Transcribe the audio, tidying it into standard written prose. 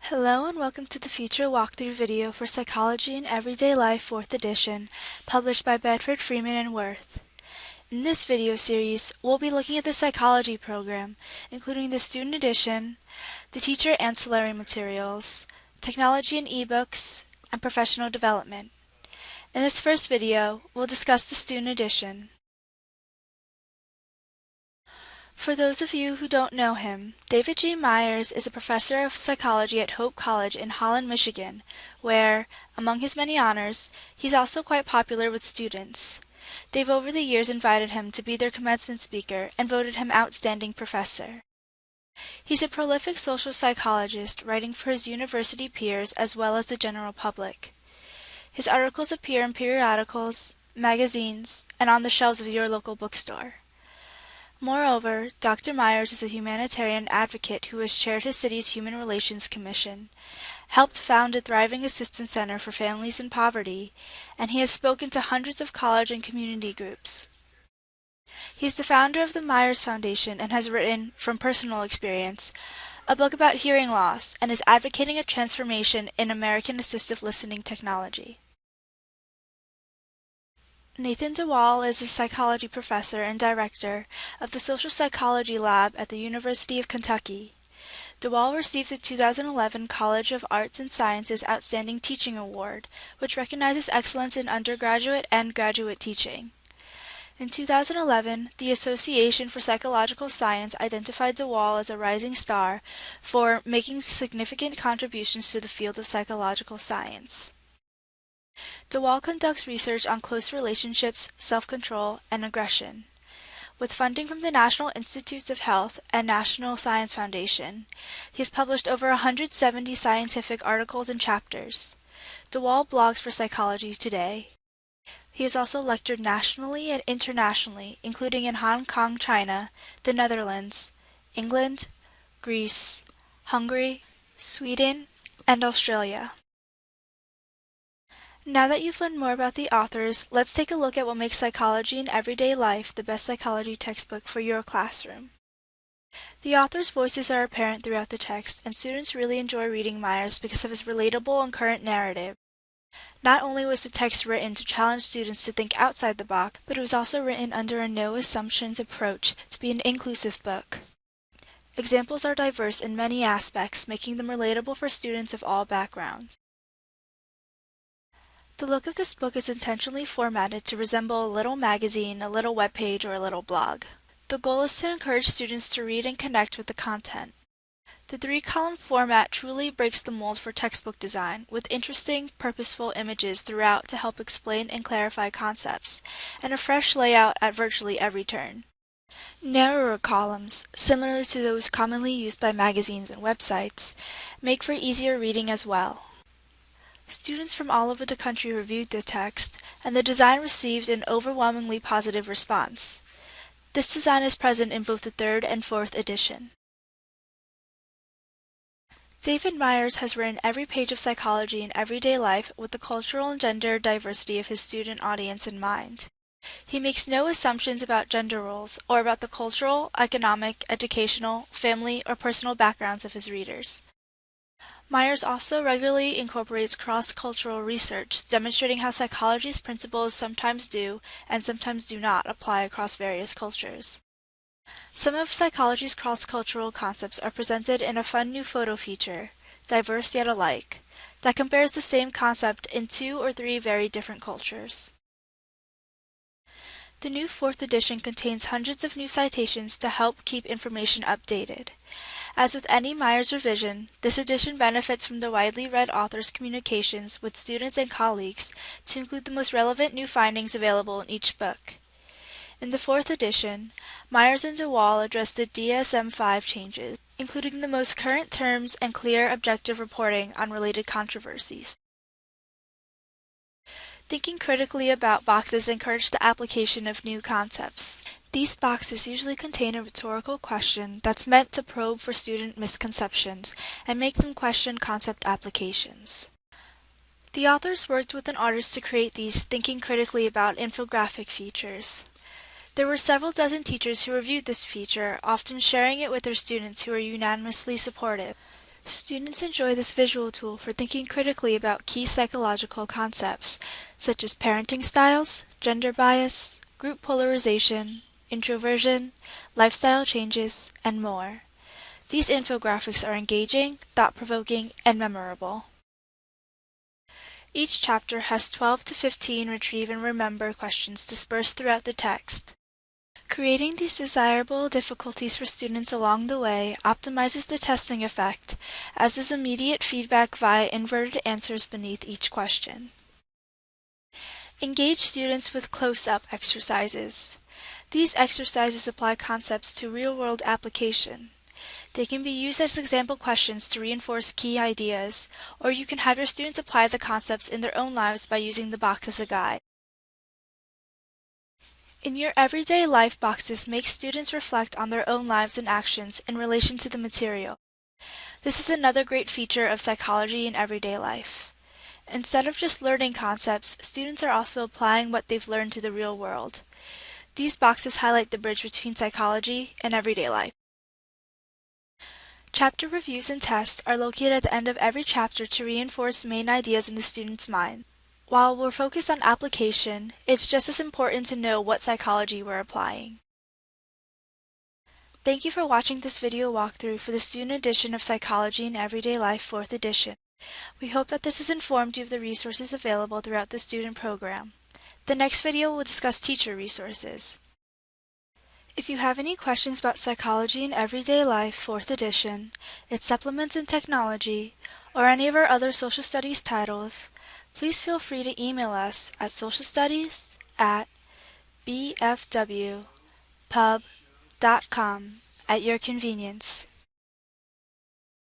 Hello and welcome to the Future Walkthrough video for Psychology in Everyday Life 4th edition, published by Bedford Freeman and Worth. In this video series, we'll be looking at the psychology program, including the student edition, the teacher ancillary materials, technology and ebooks, and professional development. In this first video, we'll discuss the student edition. For those of you who don't know him, David G Meyers is a professor of psychology at Hope College in Holland, Michigan, where, among his many honors, he's also quite popular with students. They've over the years invited him to be their commencement speaker and voted him outstanding professor. He's a prolific social psychologist, writing for his university peers as well as the general public. His articles appear in periodicals, magazines, and on the shelves of your local bookstore. Moreover, Dr. Meyers is a humanitarian advocate who has chaired his city's Human Relations Commission, helped found a thriving assistance center for families in poverty, and he has spoken to hundreds of college and community groups. He is the founder of the Meyers Foundation and has written, from personal experience, a book about hearing loss and is advocating a transformation in American assistive listening technology. Nathan De Waal is a psychology professor and director of the Social Psychology Lab at the University of Kentucky. De Waal received the 2011 College of Arts and Sciences Outstanding Teaching Award, which recognizes excellence in undergraduate and graduate teaching. In 2011, the Association for Psychological Science identified De Waal as a rising star for making significant contributions to the field of psychological science. De Waal conducts research on close relationships, self-control, and aggression. With funding from the National Institutes of Health and National Science Foundation, he has published over 170 scientific articles and chapters. De Waal blogs for Psychology Today. He has also lectured nationally and internationally, including in Hong Kong, China, the Netherlands, England, Greece, Hungary, Sweden, and Australia. Now that you've learned more about the authors, let's take a look at what makes Psychology in Everyday Life the best psychology textbook for your classroom. The authors' voices are apparent throughout the text, and students really enjoy reading Meyers because of his relatable and current narrative. Not only was the text written to challenge students to think outside the box, but it was also written under a no-assumptions approach to be an inclusive book. Examples are diverse in many aspects, making them relatable for students of all backgrounds. The look of this book is intentionally formatted to resemble a little magazine, a little webpage, or a little blog. The goal is to encourage students to read and connect with the content. The 3-column format truly breaks the mold for textbook design, with interesting, purposeful images throughout to help explain and clarify concepts, and a fresh layout at virtually every turn. Narrower columns, similar to those commonly used by magazines and websites, make for easier reading as well. Students from all over the country reviewed the text, and the design received an overwhelmingly positive response. This design is present in both the 3rd and 4th edition. David Meyers has written every page of Psychology in Everyday Life with the cultural and gender diversity of his student audience in mind. He makes no assumptions about gender roles or about the cultural, economic, educational, family, or personal backgrounds of his readers. Meyers also regularly incorporates cross-cultural research, demonstrating how psychology's principles sometimes do and sometimes do not apply across various cultures. Some of psychology's cross-cultural concepts are presented in a fun new photo feature, Diverse Yet Alike, that compares the same concept in 2 or 3 very different cultures. The new 4th edition contains hundreds of new citations to help keep information updated. As with any Meyers revision, this edition benefits from the widely read author's communications with students and colleagues to include the most relevant new findings available in each book. In the 4th edition, Meyers and De Waal address the DSM-5 changes, including the most current terms and clear objective reporting on related controversies. Thinking critically about boxes encourage the application of new concepts. These boxes usually contain a rhetorical question that's meant to probe for student misconceptions and make them question concept applications. The authors worked with an artist to create these thinking critically about infographic features. There were several dozen teachers who reviewed this feature, often sharing it with their students who were unanimously supportive. Students enjoy this visual tool for thinking critically about key psychological concepts, such as parenting styles, gender bias, group polarization, introversion, lifestyle changes, and more. These infographics are engaging, thought-provoking, and memorable. Each chapter has 12 to 15 retrieve and remember questions dispersed throughout the text. Creating these desirable difficulties for students along the way optimizes the testing effect, as is immediate feedback via inverted answers beneath each question. Engage students with close-up exercises. These exercises apply concepts to real-world application. They can be used as example questions to reinforce key ideas, or you can have your students apply the concepts in their own lives by using the box as a guide. In your everyday life boxes, make students reflect on their own lives and actions in relation to the material. This is another great feature of psychology in everyday life. Instead of just learning concepts, students are also applying what they've learned to the real world. These boxes highlight the bridge between psychology and everyday life. Chapter reviews and tests are located at the end of every chapter to reinforce main ideas in the student's mind. While we're focused on application, it's just as important to know what psychology we're applying. Thank you for watching this video walkthrough for the student edition of Psychology in Everyday Life 4th edition. We hope that this has informed you of the resources available throughout the student program. The next video will discuss teacher resources. If you have any questions about Psychology in Everyday Life 4th edition, its supplements and technology, or any of our other social studies titles, please feel free to email us at socialstudies@bfwpub.com at your convenience.